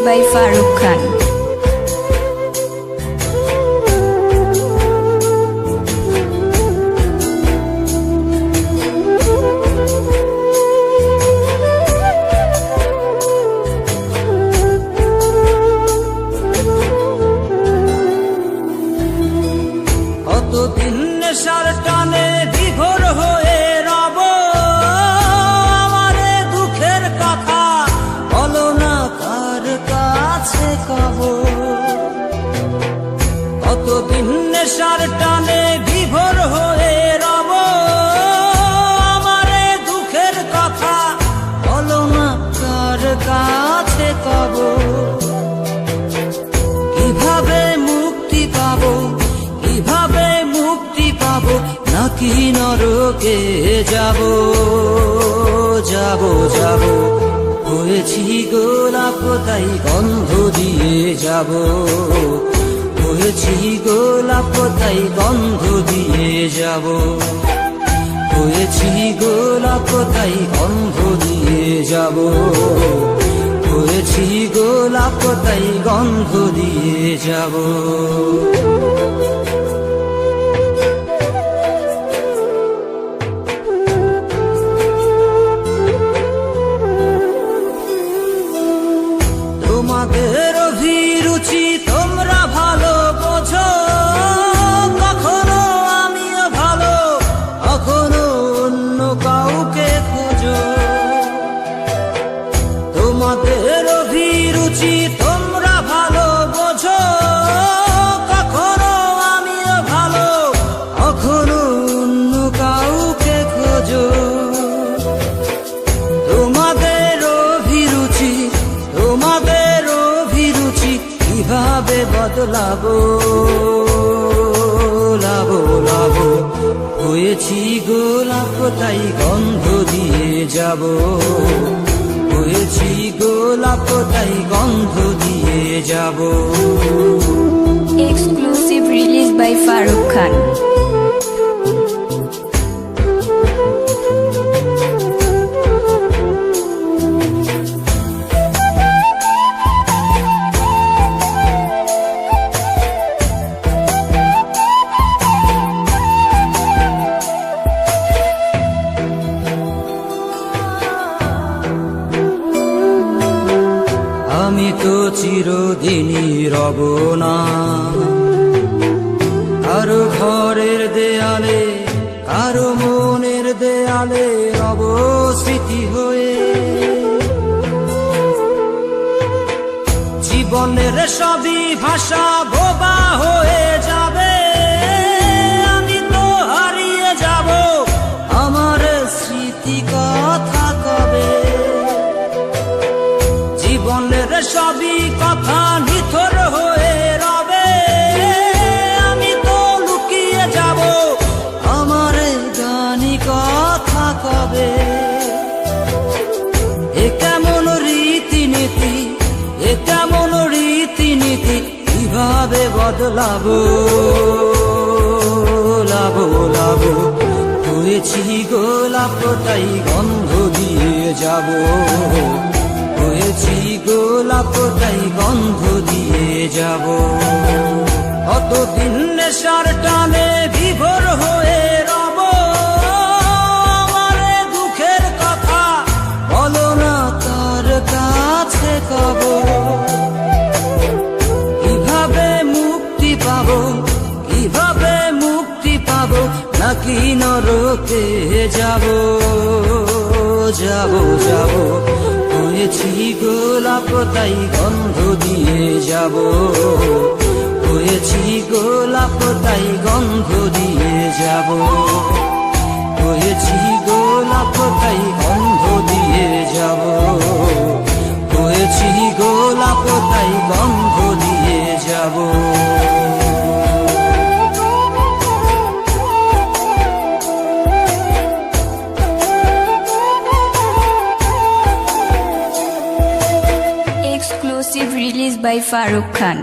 released by Farooq Khan. কতদিন নেশার টানে বিভোর হয়ে রব, আমারে দুঃখের কথা বলো না কার কাছে কব। কতদিন নেশার টানে বিভোর হয়ে রব, আমারে দুঃখের কথা বলো না কার কাছে কব। কিভাবে মুক্তি পাবো, কিভাবে মুক্তি পাবো, নাকি নরকে যাব যাব যাব। হয়েছি গোলাপ তাই গন্ধ দিয়ে যাব, হয়েছি গোলাপ তাই গন্ধ দিয়ে যাব, হয়েছি গোলাপ তাই গন্ধ দিয়ে যাব, হয়েছি গোলাপ তাই গন্ধ দিয়ে যাব। তোমাদের অভিরুচি তোমরা ভালো বোঝো, কখনো আমিও ভালো, কখনো অন্য কাউকে খোঁজো। তোমাদের অভিরুচি তোমরা ভালো বোঝো, কখনো আমিও ভালো, কখনো অন্য কাউকে খোঁজো। তোমাদের অভিরুচি, তোমাদের অভিরুচি কিভাবে বদলাবো লাবো লাবো। হয়েছি গোলাপ তাই গন্ধ দিয়ে যাব, হয়েছি গোলাপ তাই গন্ধ দিয়ে যাব। Exclusive released by Farooq Khan. আমি তো চিরদিনই রব না কারো ঘরের দেয়ালে, কারো মনের দেয়ালে রব স্মৃতি হয়ে। জীবনের সবই ভাষা বোবা হয়ে যাবে, আমি তো হারিয়ে যাব, আমার স্মৃতি কথা কবে। জীবনের সবই কথা নিথর হয়ে রবে, আমি তো লুকিয়ে যাব, আমার গানি কথা কবে। এ কেমন রীতিনীতি, এ কেমন রীতিনীতি, কিভাবে বদলাবো লাবো লাবো। হয়েছি গোলাপ তাই গন্ধ দিয়ে যাব, হয়েছি গোলাপ তাই গন্ধ দিয়ে যাব। কতদিন নেশার টানে বিভোর হয়ে রব, আমারে দুঃখের কথা বলো না কার কাছে কব। কিভাবে মুক্তি পাবো, কিভাবে মুক্তি পাবো, নাকি নরকে যাব যাব যাব। হয়েছি গোলাপ তাই গন্ধ দিয়ে যাব, হয়েছি গোলাপ তাই গন্ধ দিয়ে যাব, হয়েছি গোলাপ তাই গন্ধ দিয়ে যাব, হয়েছি গোলাপ তাই গন্ধ দিয়ে যাব। Exclusive released by Farooq Khan.